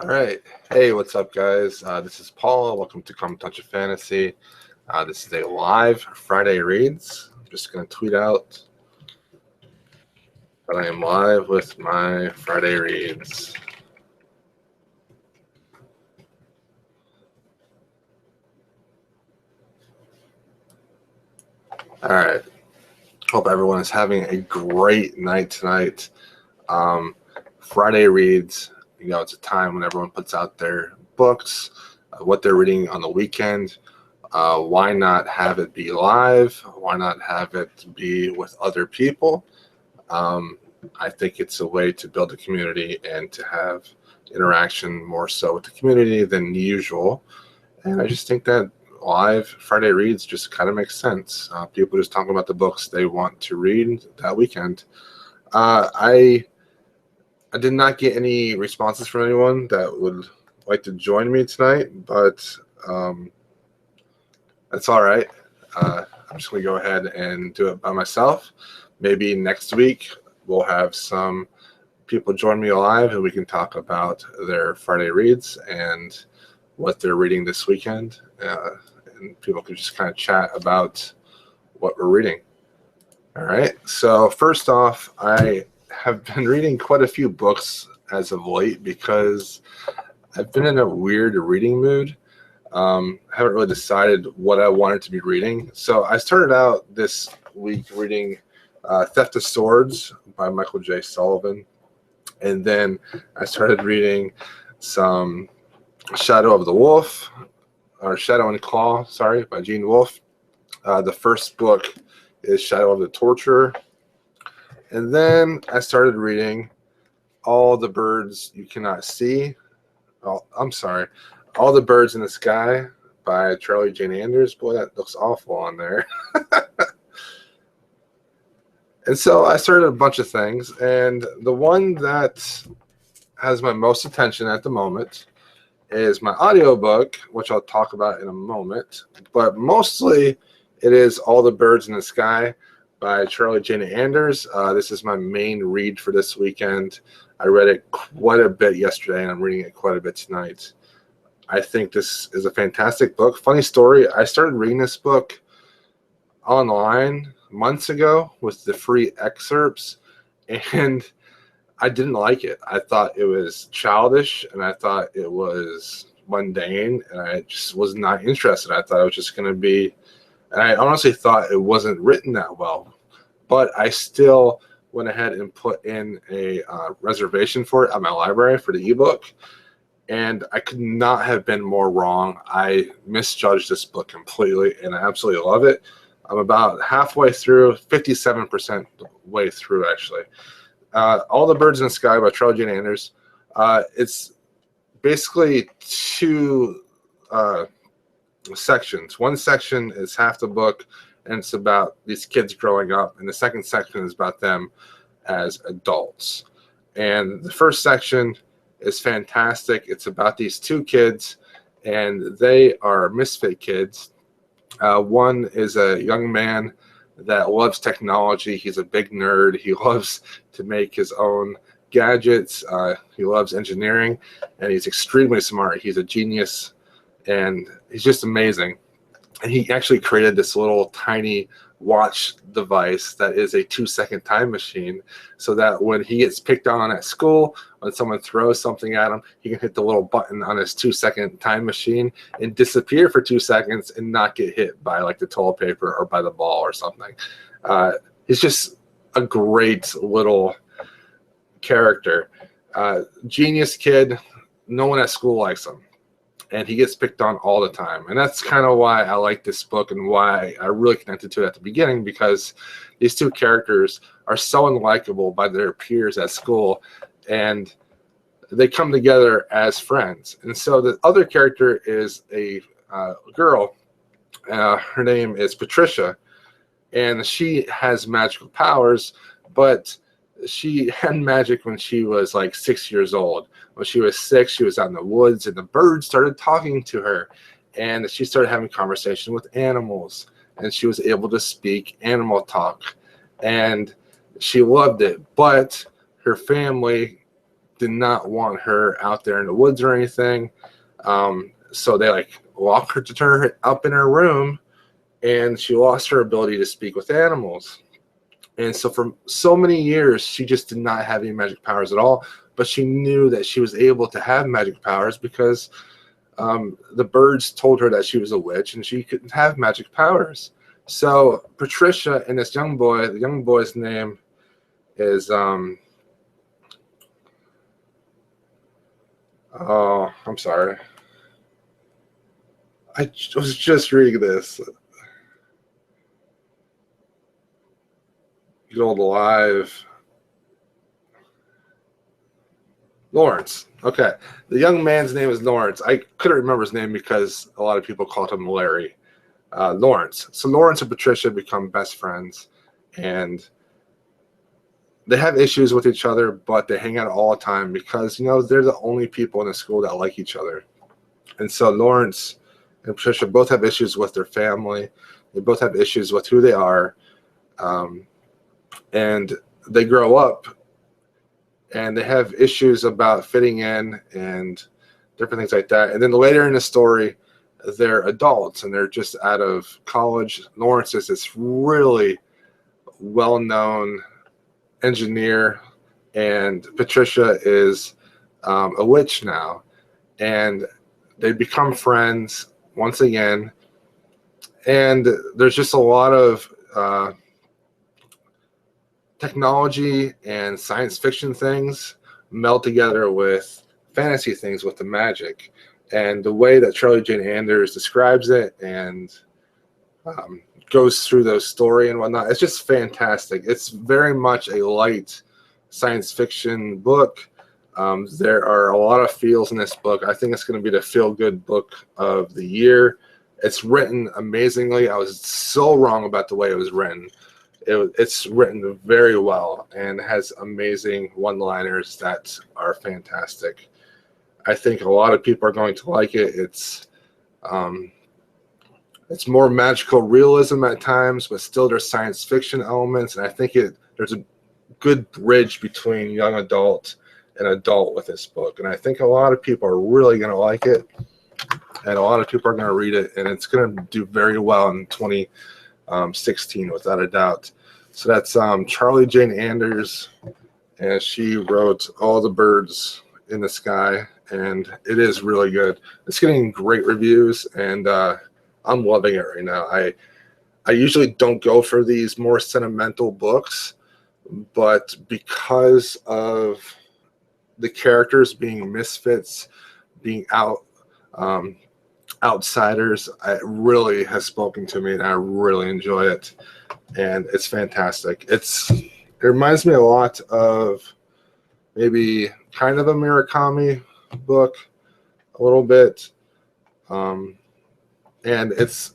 All right. Hey, what's up, guys? This is Paul. Welcome to Come Touch of Fantasy. This is a live Friday reads. I'm just going to tweet out that I am live with my Friday reads. All right. Hope everyone is having a great night tonight. Friday reads, it's a time when everyone puts out their books, what they're reading on the weekend. Why not have it be live? Why not have it be with other people? I think it's a way to build a community and to have interaction more so with the community than usual. And I just think that live Friday reads just kind of makes sense. People just talking about the books they want to read that weekend. I did not get any responses from anyone that would like to join me tonight, but that's all right. I'm just going to go ahead and do it by myself. Maybe next week we'll have some people join me live and we can talk about their Friday reads and what they're reading this weekend. And people can just kind of chat about what we're reading. All right. So first off, I have been reading quite a few books as of late because I've been in a weird reading mood. I haven't really decided what I wanted to be reading. So I started out this week reading Theft of Swords by Michael J. Sullivan. And then I started reading some Shadow of the Wolf, or Shadow and Claw, by Gene Wolfe. The first book is Shadow of the Torturer. And then I started reading All the Birds You Cannot See. All the Birds in the Sky by Charlie Jane Anders. Boy, that looks awful on there. And so I started a bunch of things, and the one that has my most attention at the moment is my audiobook, which I'll talk about in a moment. But mostly it is All the Birds in the Sky by Charlie Jane Anders. This is my main read for this weekend. I read it quite a bit yesterday, and I'm reading it quite a bit tonight. I think this is a fantastic book. Funny story, I started reading this book online months ago with the free excerpts, and I didn't like it. I thought it was childish, and I thought it was mundane, and I just was not interested. I thought it was just going to be, and I honestly thought it wasn't written that well. But I still went ahead and put in a reservation for it at my library for the ebook, and I could not have been more wrong. I misjudged this book completely, and I absolutely love it. I'm about halfway through, 57% way through, actually. All the Birds in the Sky by Charlie Jane Anders. It's basically two sections. One section is half the book, and it's about these kids growing up, and the second section is about them as adults. And the first section is fantastic. It's about these two kids, and they are misfit kids. One is a young man that loves technology. He's a big nerd. He loves to make his own gadgets. He loves engineering, and he's extremely smart. He's a genius, and he's just amazing. And he actually created this little tiny watch device that is a 2-second time machine, so that when he gets picked on at school, when someone throws something at him, he can hit the little button on his 2-second time machine and disappear for 2 seconds and not get hit by like the toilet paper or by the ball or something. He's just a great little character. Genius kid. No one at school likes him, and he gets picked on all the time. And that's kind of why I like this book and why I really connected to it at the beginning, because these two characters are so unlikable by their peers at school, and they come together as friends. And so the other character is a girl. Her name is Patricia, and she has magical powers, but she had magic when she was like 6 years old. When she was 6, she was out in the woods, and the birds started talking to her, and she started having conversation with animals, and she was able to speak animal talk, and she loved it. But her family did not want her out there in the woods or anything. So they like locked her up in her room, and she lost her ability to speak with animals. And so for so many years, she just did not have any magic powers at all. But she knew that she was able to have magic powers because the birds told her that she was a witch and she could have magic powers. So Patricia and this young boy, the young boy's name is oh, I'm sorry. I was just reading this. Good old alive. Lawrence. Okay. The young man's name is Lawrence. I couldn't remember his name because a lot of people called him Larry. Lawrence. So Lawrence and Patricia become best friends, and they have issues with each other, but they hang out all the time because, you know, they're the only people in the school that like each other. And so Lawrence and Patricia both have issues with their family. They both have issues with who they are. And they grow up and they have issues about fitting in and different things like that. And then later in the story, they're adults and they're just out of college. Lawrence is this really well-known engineer, and Patricia is a witch now. And they become friends once again. And there's just a lot of technology and science fiction things meld together with fantasy things with the magic. And the way that Charlie Jane Anders describes it and goes through those story and whatnot, it's just fantastic. It's very much a light science fiction book. There are a lot of feels in this book. I think it's going to be the feel-good book of the year. It's written amazingly. I was so wrong about the way it was written. It's written very well and has amazing one-liners that are fantastic. I think a lot of people are going to like it. It's more magical realism at times, but still there's science fiction elements. And I think there's a good bridge between young adult and adult with this book. And I think a lot of people are really going to like it. And a lot of people are going to read it. And it's going to do very well in 2016, without a doubt. So that's Charlie Jane Anders. And she wrote All the Birds in the Sky. And it is really good. It's getting great reviews. And I'm loving it right now. I usually don't go for these more sentimental books, but because of the characters being misfits, being outsiders, it really has spoken to me, and I really enjoy it, and it's fantastic. It reminds me a lot of maybe kind of a Murakami book, a little bit. And it's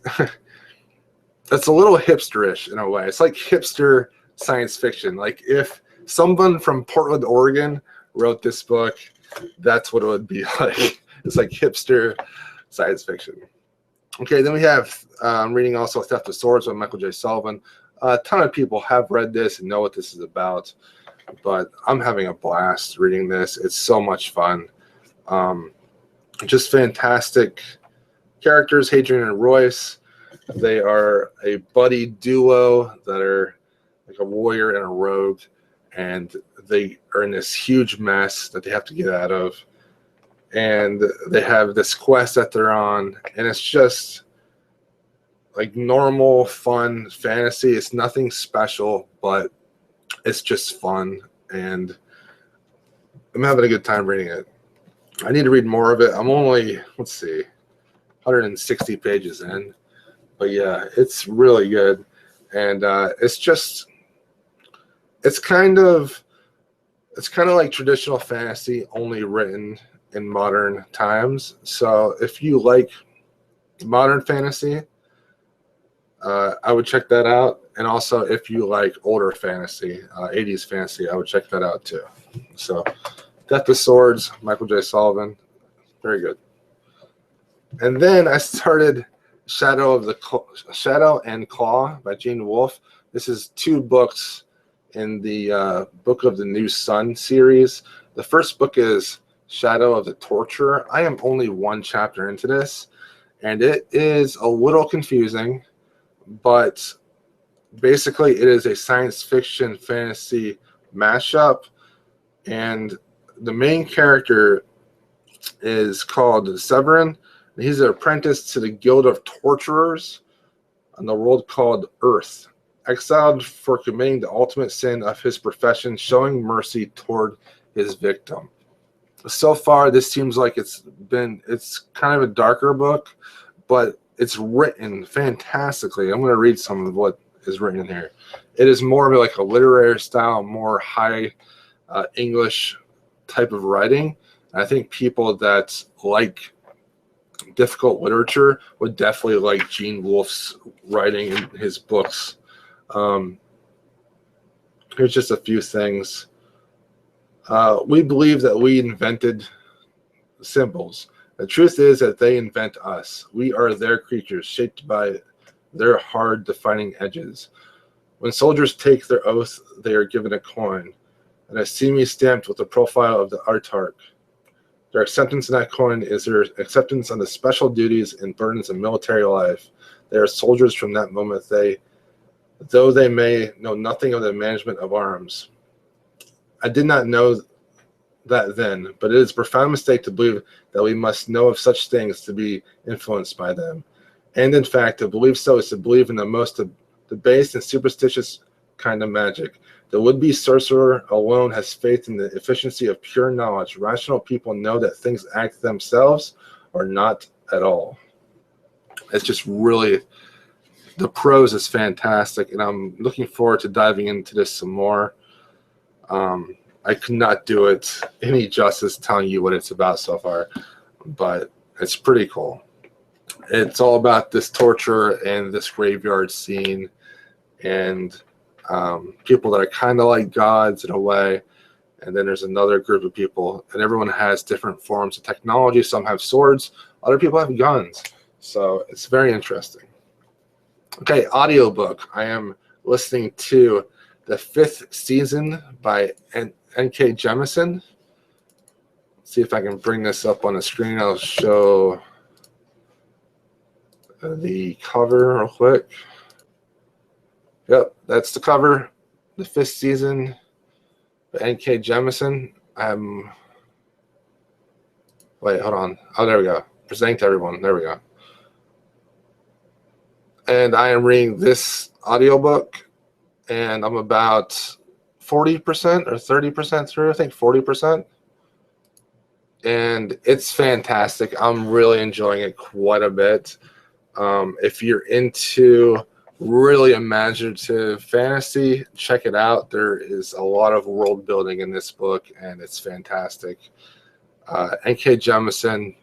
a little hipsterish in a way. It's like hipster science fiction. Like if someone from Portland, Oregon wrote this book, that's what it would be like. It's like hipster science fiction. Okay, then we have reading also Theft of Swords by Michael J. Sullivan. A ton of people have read this and know what this is about, but I'm having a blast reading this. It's so much fun. Just fantastic characters, Hadrian and Royce. They are a buddy duo that are like a warrior and a rogue, and they are in this huge mess that they have to get out of. And they have this quest that they're on, and it's just like normal, fun fantasy. It's nothing special, but it's just fun, and I'm having a good time reading it. I need to read more of it. I'm only, let's see, 160 pages in, but yeah, it's really good. And it's kind of like traditional fantasy, only written in modern times. So if you like modern fantasy, I would check that out. And also if you like older fantasy, 80s fantasy, I would check that out too. So Theft of Swords, Michael J. Sullivan, very good. And then I started Shadow and Claw by Gene Wolfe. This is 2 books in the Book of the New Sun series. The first book is Shadow of the Torturer. I am only one chapter into this, and it is a little confusing, but basically it is a science fiction fantasy mashup, and the main character is called Severin. He's an apprentice to the Guild of Torturers on the world called Earth, exiled for committing the ultimate sin of his profession, showing mercy toward his victim. So far, this seems like it's kind of a darker book, but it's written fantastically. I'm going to read some of what is written in here. It is more of like a literary style, more high English type of writing. I think people that like difficult literature would definitely like Gene Wolfe's writing in his books. Here's just a few things. We believe that we invented symbols. The truth is that they invent us. We are their creatures, shaped by their hard defining edges. When soldiers take their oath, they are given a coin, and a simi stamped with the profile of the autarch. Their acceptance in that coin is their acceptance on the special duties and burdens of military life. They are soldiers from that moment, though they may know nothing of the management of arms. I did not know that then, but it is a profound mistake to believe that we must know of such things to be influenced by them. And in fact, to believe so is to believe in the most debased and superstitious kind of magic. The would-be sorcerer alone has faith in the efficiency of pure knowledge. Rational people know that things act themselves or not at all. It's just really, the prose is fantastic, and I'm looking forward to diving into this some more. I could not do it any justice telling you what it's about so far, but it's pretty cool. It's all about this torture and this graveyard scene, and people that are kind of like gods in a way, and then there's another group of people, and everyone has different forms of technology. Some have swords, other people have guns, so it's very interesting. Okay, audiobook. I am listening to the 5th season by N.K. Jemisin. Let's see if I can bring this up on the screen. I'll show the cover real quick. Yep, that's the cover. The 5th season by N.K. Jemisin. Wait, hold on. Oh, there we go. Presenting to everyone. There we go. And I am reading this audiobook, and I'm about 40% or 30% through, I think 40%. And it's fantastic. I'm really enjoying it quite a bit. If you're into really imaginative fantasy, check it out. There is a lot of world building in this book, and it's fantastic. N.K. Jemisin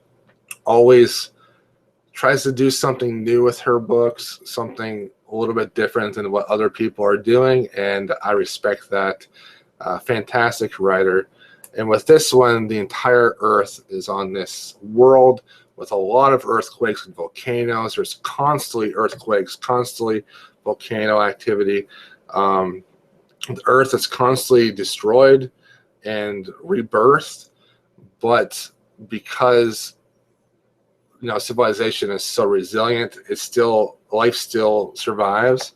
always tries to do something new with her books, something a little bit different than what other people are doing, and I respect that. Fantastic writer. And with this one, the entire Earth is on this world with a lot of earthquakes and volcanoes. There's constantly earthquakes, constantly volcano activity. The Earth is constantly destroyed and rebirthed, but because civilization is so resilient, life still survives.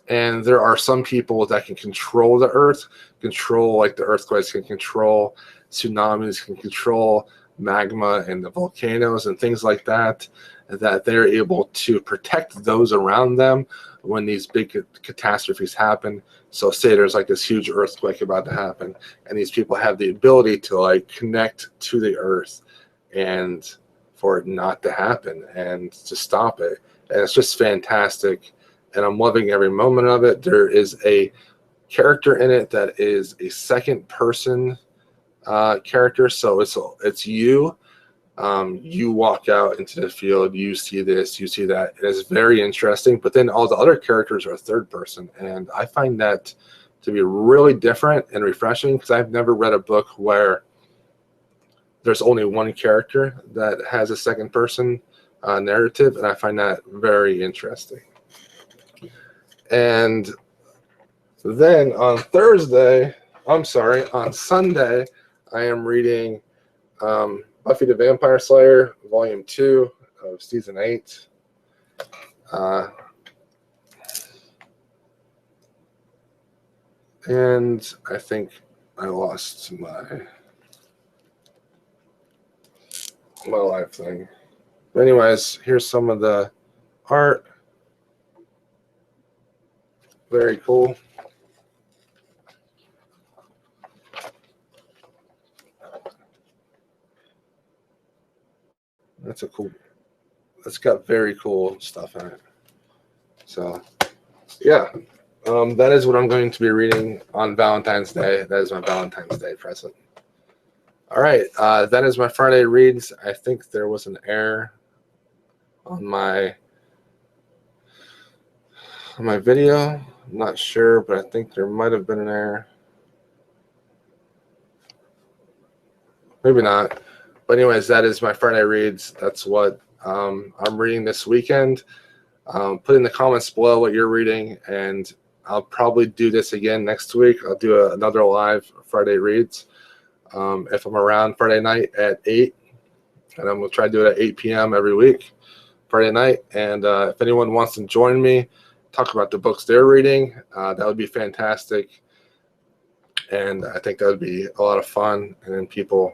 And there are some people that can control the earth, like the earthquakes, can control tsunamis, can control magma and the volcanoes and things like that they're able to protect those around them when these big catastrophes happen. So say there's like this huge earthquake about to happen, and these people have the ability to like connect to the earth and for it not to happen and to stop it. And it's just fantastic, and I'm loving every moment of it. There is a character in it that is a second person character, so it's you. You walk out into the field, you see this, you see that. It's very interesting, but then all the other characters are third person, and I find that to be really different and refreshing, because I've never read a book where there's only one character that has a second person narrative, and I find that very interesting. And So then on Sunday, I am reading Buffy the Vampire Slayer, Volume 2 of Season 8. And I think I lost my live thing. But anyways, here's some of the art. Very cool. That's got very cool stuff in it. So, yeah, that is what I'm going to be reading on Valentine's Day. That is my Valentine's Day present. All right, that is my Friday reads. I think there was an error on my video. I'm not sure, but I think there might have been an error. Maybe not. But anyways, that is my Friday reads. That's what I'm reading this weekend. Put in the comments below what you're reading, and I'll probably do this again next week. I'll do another live Friday reads if I'm around Friday night at 8, and I'm going to try to do it at 8 p.m. every week, Friday night. And if anyone wants to join me, talk about the books they're reading, that would be fantastic. And I think that would be a lot of fun. And then people,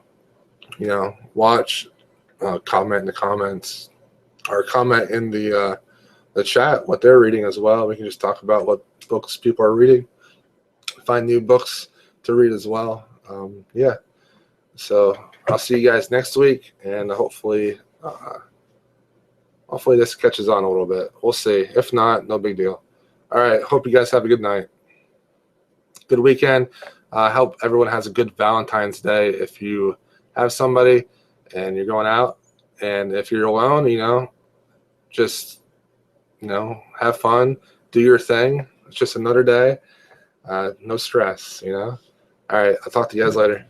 watch, comment in the comments, or comment in the chat what they're reading as well. We can just talk about what books people are reading, find new books to read as well. Yeah, so I'll see you guys next week, and hopefully this catches on a little bit. We'll see. If not, no big deal. All right, hope you guys have a good night, good weekend. I hope everyone has a good Valentine's Day if you have somebody and you're going out, and if you're alone, just have fun, do your thing. It's just another day. No stress, All right, I'll talk to you guys later.